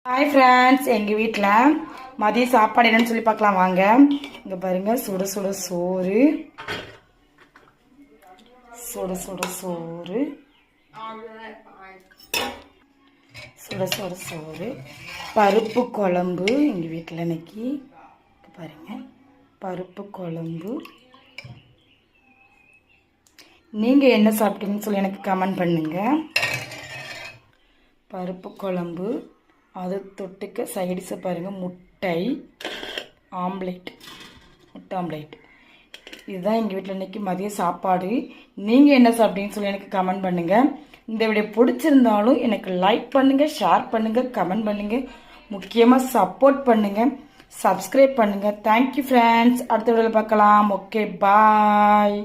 Hi friends, எங்கள் வீட்டில் மதிய சாப்பாடு என்னன்னு சொல்லி பார்க்கலாம் வாங்க. இங்கே பாருங்கள், சுட சுட சோறு, சுட சுட சோறு, சுட சுட சோறு, பருப்பு குழம்பு. எங்கள் வீட்டில் இன்னைக்கு பாருங்கள், பருப்பு குழம்பு. நீங்கள் என்ன சாப்பிட்டீங்கன்னு சொல்லி எனக்கு கமெண்ட் பண்ணுங்கள். பருப்பு குழம்பு, அது தொட்டுக்க சைடிஸை பாருங்கள், முட்டை ஆம்லேட், முட்டை ஆம்லேட். இதுதான் எங்கள் வீட்டில் இன்றைக்கி மதிய சாப்பாடு. நீங்கள் என்ன சாப்பிட்டீங்கன்னு சொல்லி எனக்கு கமெண்ட் பண்ணுங்கள். இந்த வீடியோ பிடிச்சிருந்தாலும் எனக்கு லைக் பண்ணுங்கள், ஷேர் பண்ணுங்கள், கமெண்ட் பண்ணுங்கள், முக்கியமாக சப்போர்ட் பண்ணுங்கள், சப்ஸ்கிரைப் பண்ணுங்கள். Thank you friends. அடுத்த வீடியோவில் பார்க்கலாம். ஓகே, பாய்.